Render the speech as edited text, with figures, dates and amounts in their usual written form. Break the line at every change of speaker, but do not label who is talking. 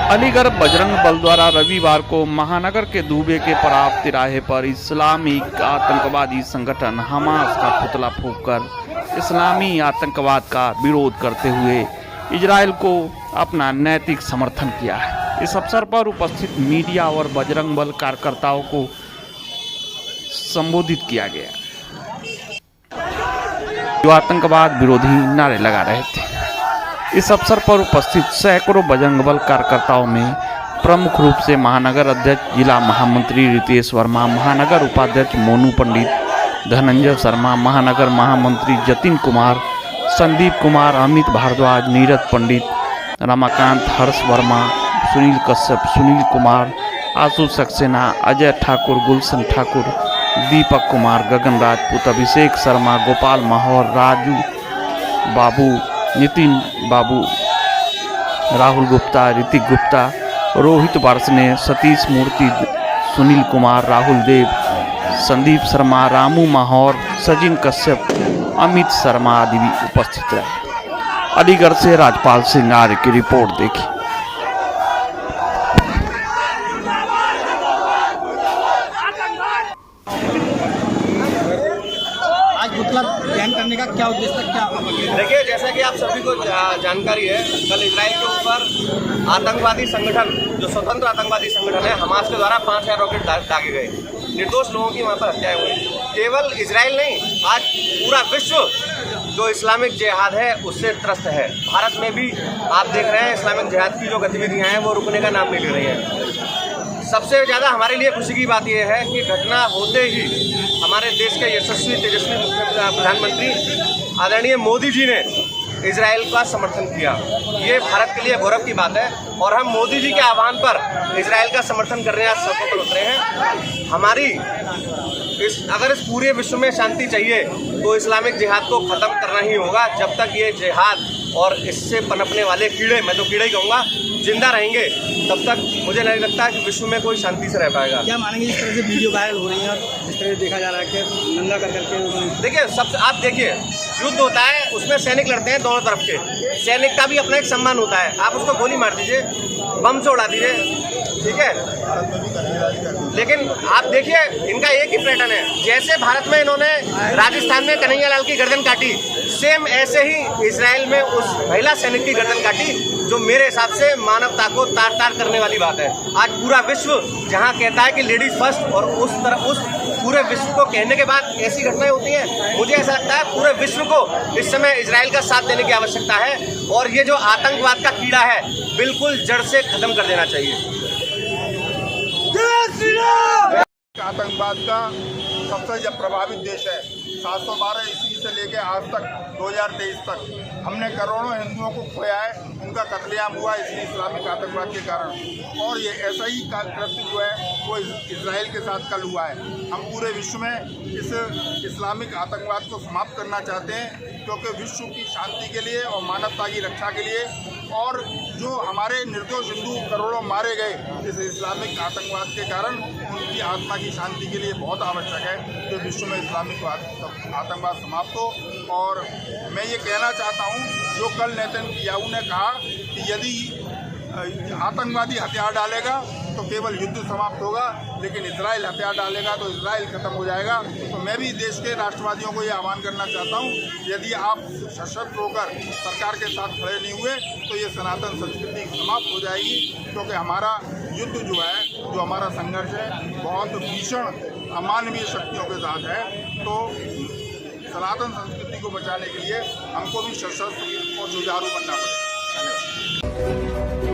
अलीगढ़ बजरंग बल द्वारा रविवार को महानगर के दूबे के पराव तिराहे पर इस्लामिक आतंकवादी संगठन हमास का पुतला फूंककर इस्लामी आतंकवाद का विरोध करते हुए इजराइल को अपना नैतिक समर्थन किया है। इस अवसर पर उपस्थित मीडिया और बजरंग बल कार्यकर्ताओं को संबोधित किया गया, जो आतंकवाद विरोधी नारे लगा रहे थे। इस अवसर पर उपस्थित सैकड़ों बजरंग बल कार्यकर्ताओं में प्रमुख रूप से महानगर अध्यक्ष जिला महामंत्री रितेश वर्मा, महानगर उपाध्यक्ष मोनू पंडित, धनंजय शर्मा, महानगर महामंत्री जतिन कुमार, संदीप कुमार, अमित भारद्वाज, नीरज पंडित, रमाकांत, हर्ष वर्मा, सुनील कश्यप, सुनील कुमार, आशु सक्सेना, अजय ठाकुर, गुलशन ठाकुर, दीपक कुमार, गगन राजपूत, अभिषेक शर्मा, गोपाल माहौर, राजू बाबू, नितिन बाबू, राहुल गुप्ता, ऋतिक गुप्ता, रोहित वार्ष्णे, सतीश मूर्ति, सुनील कुमार, राहुल देव, संदीप शर्मा, रामू माहौर, सचिन कश्यप, अमित शर्मा आदि भी उपस्थित रहे। अलीगढ़ से राजपाल सिंह आर्य की रिपोर्ट देखी।
आज पुतला दहन करने का क्या उद्देश्य, क्या?
देखिए, जैसा कि आप सभी को जानकारी है, कल इजराइल के ऊपर आतंकवादी संगठन, जो स्वतंत्र आतंकवादी संगठन है, हमास के द्वारा 5000 रॉकेट दागे गए। निर्दोष लोगों की वहाँ पर हत्याएं हुई। केवल इजराइल नहीं, आज पूरा विश्व जो इस्लामिक जिहाद है उससे त्रस्त है। भारत में भी आप देख रहे हैं इस्लामिक जिहाद की जो गतिविधियाँ हैं वो रुकने का नाम नहीं ले रही हैं। सबसे ज़्यादा हमारे लिए खुशी की बात यह है कि घटना होते ही हमारे देश के यशस्वी तेजस्वी प्रधानमंत्री आदरणीय मोदी जी ने इजराइल का समर्थन किया। ये भारत के लिए गौरव की बात है और हम मोदी जी के आह्वान पर इजराइल का समर्थन करने आज सड़कों पर उतरे हैं। हमारी अगर इस पूरे विश्व में शांति चाहिए तो इस्लामिक जिहाद को ख़त्म करना ही होगा। जब तक ये जिहाद और इससे पनपने वाले कीड़े, मैं तो कीड़े ही कहूँगा, जिंदा रहेंगे, तब तक मुझे नहीं लगता कि विश्व में कोई शांति से रह पाएगा।
क्या मानेंगे जिस तरह से वीडियो वायरल हो रही है और जिस तरह से देखा जा रहा है कि नंगा कर करके?
देखिए, सब आप देखिए, युद्ध होता है उसमें सैनिक लड़ते हैं दोनों तरफ के। सैनिक का भी अपना एक सम्मान होता है। आप उसको गोली मार दीजिए, बम से उड़ा दीजिए, ठीक है, लेकिन आप देखिए इनका एक ही पैटर्न है। जैसे भारत में इन्होंने राजस्थान में कन्हैयालाल की गर्दन काटी, सेम ऐसे ही इजराइल में उस महिला सैनिक की गर्दन काटी, जो मेरे हिसाब से मानवता को तार तार करने वाली बात है। आज पूरा विश्व जहां कहता है कि लेडीज फर्स्ट, और उस पूरे विश्व को कहने के बाद ऐसी घटनाएं होती हैं। मुझे ऐसा लगता है पूरे विश्व को इस समय इजराइल का साथ देने की आवश्यकता है और ये जो आतंकवाद का कीड़ा है बिल्कुल जड़ से खत्म कर देना चाहिए।
आतंकवाद का सबसे जब प्रभावित देश है। 712 ईस्वी से लेकर आज तक 2023 तक हमने करोड़ों हिंदुओं को खोया है। उनका कत्लेआम हुआ इसलिए इस्लामिक आतंकवाद के कारण, और ये ऐसा ही कृत्य जो है वो इजराइल के साथ कल हुआ है। हम पूरे विश्व में इस इस्लामिक आतंकवाद को समाप्त करना चाहते हैं, क्योंकि विश्व की शांति के लिए और मानवता की रक्षा के लिए, और जो हमारे निर्दोष हिंदू करोड़ों मारे गए इस इस्लामिक आतंकवाद के कारण, उनकी आत्मा की शांति के लिए बहुत आवश्यक है कि विश्व में इस्लामिक आतंकवाद समाप्त हो। और मैं ये कहना चाहता हूँ, जो कल नेतन्याहू ने कहा कि यदि आतंकवादी हथियार डालेगा तो केवल युद्ध समाप्त होगा, लेकिन इजराइल हथियार डालेगा तो इजराइल खत्म हो जाएगा। तो मैं भी देश के राष्ट्रवादियों को ये आह्वान करना चाहता हूँ, यदि आप सशक्त होकर सरकार के साथ खड़े नहीं हुए तो ये सनातन संस्कृति समाप्त हो जाएगी। क्योंकि हमारा युद्ध जो है, जो हमारा संघर्ष है, बहुत भीषण अमानवीय शक्तियों के साथ है। तो सनातन संस्कृति को बचाने के लिए हमको भी सशक्त और जुझारू बनना पड़ेगा। धन्यवाद।